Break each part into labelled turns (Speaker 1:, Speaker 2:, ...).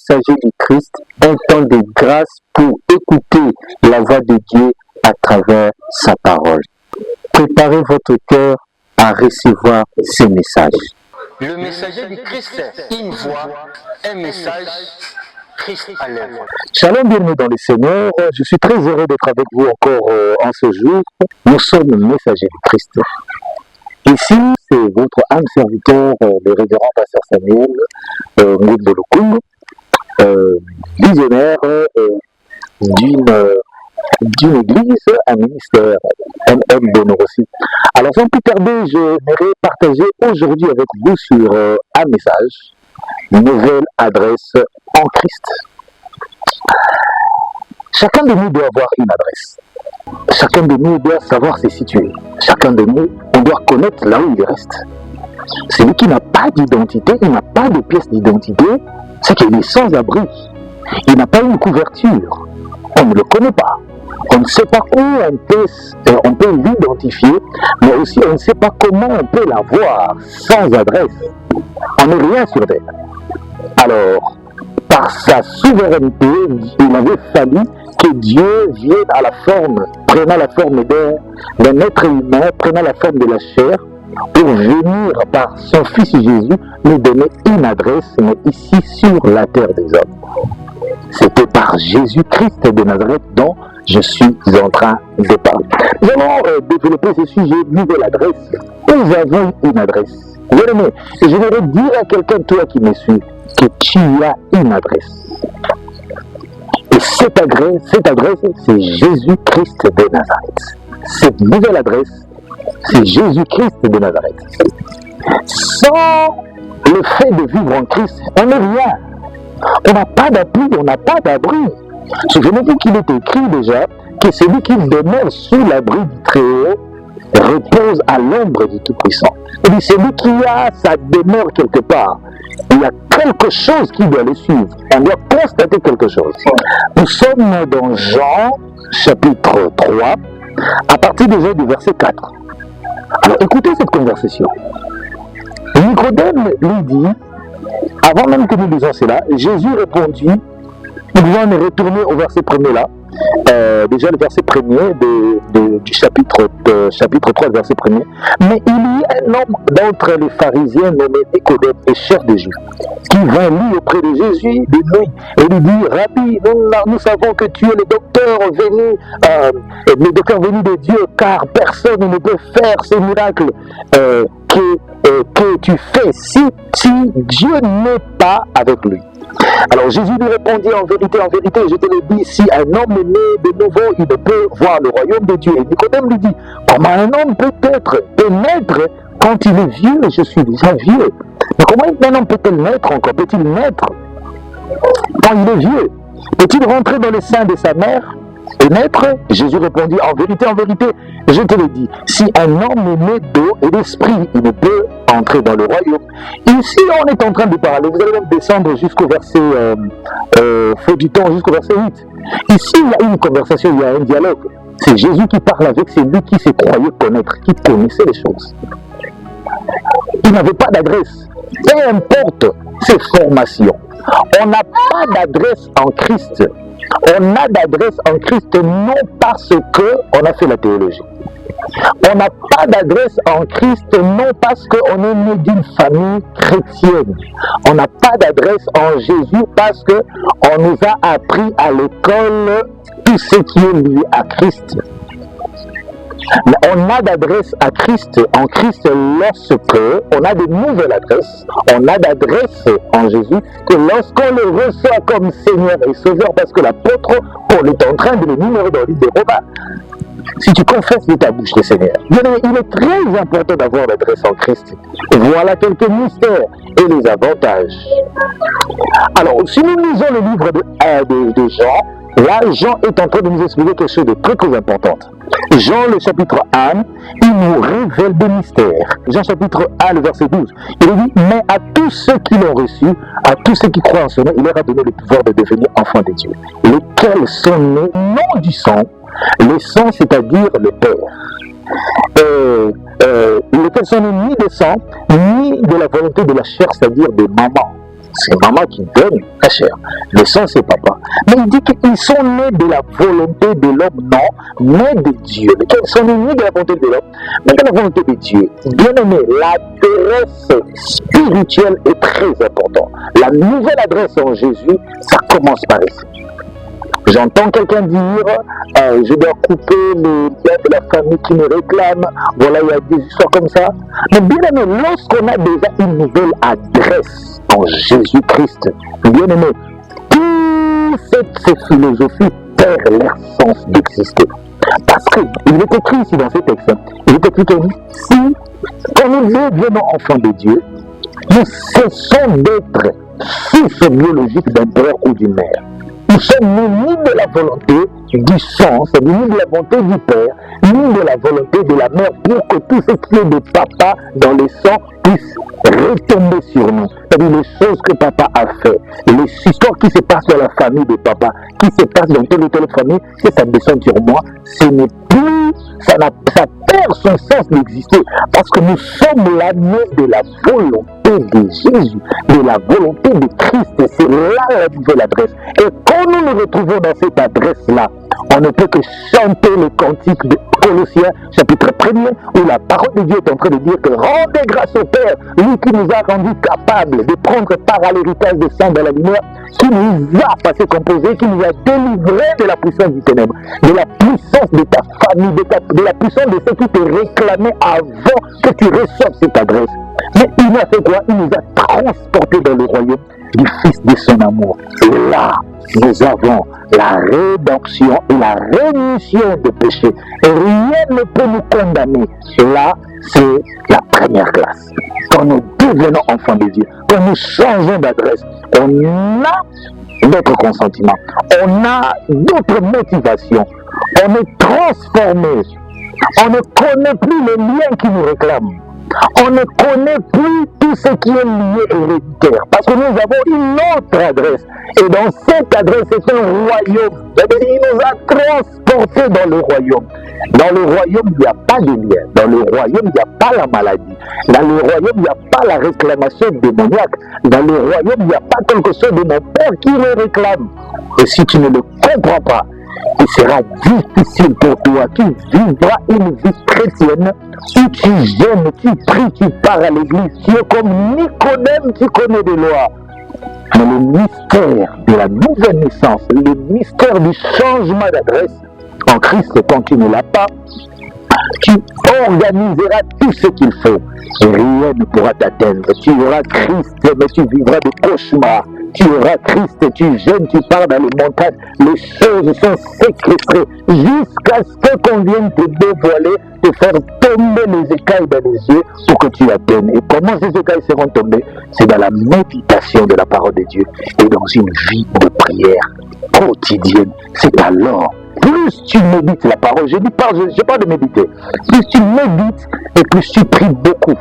Speaker 1: messager du Christ, un temps de grâce pour écouter la voix de Dieu à travers sa parole. Préparez votre cœur à recevoir ces messages.
Speaker 2: Le messager du Christ, une voix, un message, Christ à l'œuvre.
Speaker 1: Shalom, bienvenue dans le Seigneur. Je suis très heureux d'être avec vous encore en ce jour. Nous sommes messagers du Christ. Ici, c'est votre âme serviteur, le révérend pasteur Samuel Ngoudolokoum, visionnaire d'une église, un ministère, un bonheur aussi. Alors sans plus tarder, j'aimerais partager aujourd'hui avec vous sur un message, une nouvelle adresse en Christ. Chacun de nous doit avoir une adresse. Chacun de nous doit savoir se situer. Chacun de nous, on doit connaître là où il reste. Celui qui n'a pas d'identité, il n'a pas de pièce d'identité, c'est qu'il est sans abri. Il n'a pas une couverture. On ne le connaît pas. On ne sait pas où on peut l'identifier, mais aussi on ne sait pas comment on peut l'avoir sans adresse. On n'est rien sur elle. Alors, par sa souveraineté, il avait fallu que Dieu vienne à la forme, prenant la forme d'un être humain, prenant la forme de la chair, pour venir par son Fils Jésus nous donner une adresse, mais ici sur la terre des hommes. C'était par Jésus-Christ de Nazareth dont je suis en train de parler. Nous allons développer ce sujet, nouvelle adresse. Nous avons une adresse. Bien-aimé, je voudrais dire à quelqu'un, toi qui me suis, que tu as une adresse. Et cette adresse, c'est Jésus-Christ de Nazareth. Cette nouvelle adresse, c'est Jésus-Christ de Nazareth. Sans le fait de vivre en Christ, on n'est rien. On n'a pas d'appui, on n'a pas d'abri. Souvenez-vous qu'il est écrit déjà que celui qui demeure sous l'abri du Très-Haut repose à l'ombre du Tout-Puissant. Et puis celui qui a sa demeure quelque part, il y a quelque chose qui doit le suivre. On doit constater quelque chose. Nous sommes dans Jean, chapitre 3, à partir déjà du verset 4. Alors écoutez cette conversation. Nicodème lui dit, avant même que nous lisions cela, Jésus répondit, nous devons retourner au verset premier là, déjà le verset premier du chapitre 3, verset premier. Mais il y a un homme d'entre les pharisiens nommé Nicodème et chef des Juifs, qui vint lui auprès de Jésus de nuit et lui dit, Rabbi, nous savons que tu es le docteur venu de Dieu, car personne ne peut faire ces miracles que tu fais si Dieu n'est pas avec lui. Alors Jésus lui répondit, en vérité, je te le dis, si un homme est né de nouveau, il ne peut voir le royaume de Dieu. Et Nicodème lui dit, comment un homme peut naître quand il est vieux? Je suis déjà vieux. Mais comment un homme peut-il naître encore? Peut-il naître quand il est vieux? Peut-il rentrer dans le sein de sa mère et naître? Jésus répondit, en vérité, je te le dis, si un homme est né d'eau et d'esprit, il ne peut entrer dans le royaume. Ici, on est en train de parler, vous allez même descendre jusqu'au verset, jusqu'au verset 8. Ici, il y a une conversation, il y a un dialogue. C'est Jésus qui parle avec celui qui se croyait connaître, qui connaissait les choses. Il n'avait pas d'adresse. Peu importe ses formations. On n'a pas d'adresse en Christ. On a d'adresse en Christ non parce qu'on a fait la théologie. On n'a pas d'adresse en Christ non parce qu'on est né d'une famille chrétienne. On n'a pas d'adresse en Jésus parce qu'on nous a appris à l'école tout ce qui est lié à Christ. Mais on a d'adresse à Christ, en Christ, lorsque on a de nouvelles adresses, on a d'adresse en Jésus, que lorsqu'on le reçoit comme Seigneur et Sauveur, parce que l'apôtre Paul est en train de le numérer dans le livre des Romains. Si tu confesses de ta bouche le Seigneur, il est très important d'avoir l'adresse en Christ. Voilà quelques mystères et les avantages. Alors, si nous lisons le livre de Jean, là, Jean est en train de nous expliquer quelque chose de très très important. Jean, le chapitre 1, il nous révèle des mystères. Jean, chapitre 1, le verset 12, il dit, mais à tous ceux qui l'ont reçu, à tous ceux qui croient en son nom, il leur a donné le pouvoir de devenir enfants de Dieu, lesquels sont nés non du sang, le sang, c'est-à-dire le Père, lesquels sont nés ni de sang, ni de la volonté de la chair, c'est-à-dire de maman. c'est maman qui donne la chair. Le sang, c'est papa. Mais il dit qu'ils sont nés de la volonté de l'homme, non, mais de Dieu. Ils sont nés de la volonté de l'homme, mais de la volonté de Dieu. Bien aimé, l'adresse spirituelle est très importante. La nouvelle adresse en Jésus, ça commence par ici. J'entends quelqu'un dire, je dois couper les liens de la famille qui me réclame. Voilà, il y a des histoires comme ça. Mais bien aimé, lorsqu'on a déjà une nouvelle adresse en Jésus-Christ, bien aimé, toutes ces philosophies perdent leur sens d'exister. Parce qu'il est écrit ici dans ce texte, il est écrit que si, quand nous devenons enfants de Dieu, nous cessons d'être fils biologiques d'un père ou d'une mère. Nous sommes ni de la volonté du sang, ni de la volonté du père, ni de la volonté de la mère, pour que tout ce qui est de papa dans le sang puisse retomber sur nous. C'est-à-dire les choses que papa a fait, les histoires qui se passent dans la famille de papa, qui se passent dans telle ou telle famille, que ça descend sur moi, ce n'est plus, ça perd son sens d'exister, parce que nous sommes l'agneau de la volonté de Jésus, de la volonté de Christ. C'est là la nouvelle adresse. Et quand nous nous retrouvons dans cette adresse-là, on ne peut que chanter le cantique de Colossiens, chapitre 1er, où la parole de Dieu est en train de dire que rendez grâce au Père, lui qui nous a rendus capables de prendre part à l'héritage des saints de la lumière, qui nous a passé composé, qui nous a délivrés de la puissance du ténèbre, de la puissance de ta famille, de la puissance de ceux qui te réclamaient avant que tu reçoives cette adresse. Mais il a fait quoi? Il nous a transportés dans le royaume du Fils de son amour. Et là, nous avons la rédemption et la rémission de péché. Et rien ne peut nous condamner. Là, c'est la première classe. Quand nous devenons enfants de Dieu, quand nous changeons d'adresse, on a notre consentement, on a d'autres motivations, on est transformé, on ne connaît plus les liens qui nous réclament. On ne connaît plus tout ce qui est lié héréditaire, parce que nous avons une autre adresse. Et dans cette adresse, c'est un royaume. Il nous a transportés dans le royaume. Dans le royaume, il n'y a pas de lien. Dans le royaume, il n'y a pas la maladie. Dans le royaume, il n'y a pas la réclamation démoniaque. Dans le royaume, il n'y a pas quelque chose de mon père qui le réclame. Et si tu ne le comprends pas, il sera difficile pour toi. Tu vivras une vie chrétienne où tu jeûnes, tu pries, tu pars à l'église. Tu es comme Nicodème, tu connais des lois. Mais le mystère de la nouvelle naissance, le mystère du changement d'adresse en Christ, quand tu ne l'as pas, tu organiseras tout ce qu'il faut. Et rien ne pourra t'atteindre. Tu auras Christ, mais tu vivras des cauchemars. Tu auras Christ, tu jeûnes, tu pars dans les montagnes. Les choses sont séquestrées jusqu'à ce qu'on vienne te dévoiler, te faire tomber les écailles dans les yeux pour que tu atteignes. Et comment ces écailles seront tombées? C'est dans la méditation de la parole de Dieu et dans une vie de prière quotidienne. C'est alors, plus tu médites la parole, je parle de méditer, plus tu médites et plus tu pries beaucoup,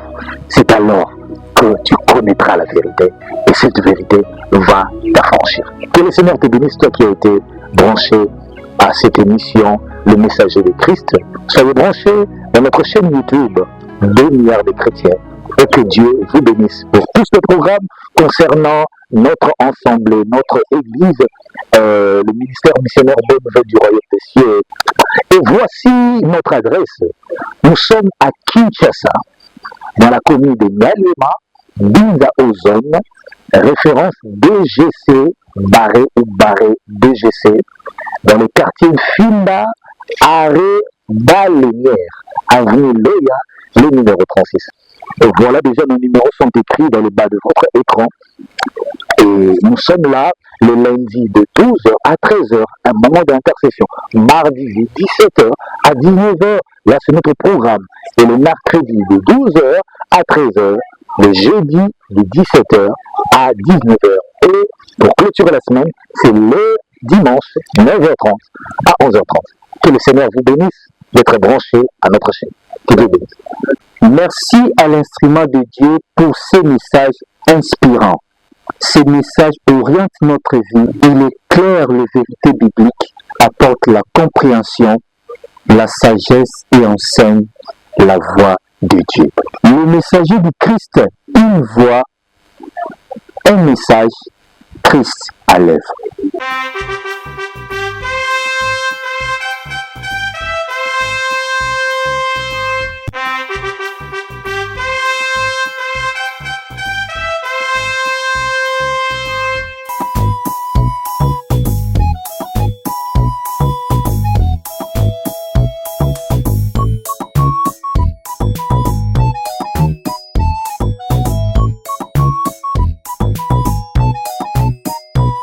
Speaker 1: c'est alors que tu connaîtras la vérité et cette vérité va t'affranchir. Que le Seigneur te bénisse, toi qui as été branché à cette émission, le messager de Christ. Soyez branchés dans notre chaîne YouTube, 2 milliards de chrétiens, et que Dieu vous bénisse pour tout ce programme concernant notre ensemble, notre église, le ministère missionnaire Bonne Nouvelle du Royaume des Cieux. Et voici notre adresse. Nous sommes à Kinshasa, dans la commune de Nyalema, Binza Ozone, référence DGC, barré ou barré DGC, dans le quartier Finda, arrêt Baleinière, avenue Loya, le numéro 36. Et voilà, déjà nos numéros sont écrits dans le bas de votre écran. Et nous sommes là le lundi de 12h à 13h, un moment d'intercession. Mardi de 17h à 19h, là c'est notre programme. Et le mercredi de 12h à 13h, le jeudi de 17h à 19h. Et pour clôturer la semaine, c'est le dimanche 9h30 à 11h30. Que le Seigneur vous bénisse d'être branché à notre chaîne. Que Dieu bénisse.
Speaker 3: Merci à l'instrument de Dieu pour ces messages inspirants. Ces messages orientent notre vie, il éclaire les vérités bibliques, apporte la compréhension, la sagesse et enseigne la voie de Dieu. Le messager du Christ, une voix, un message, Christ à l'œuvre.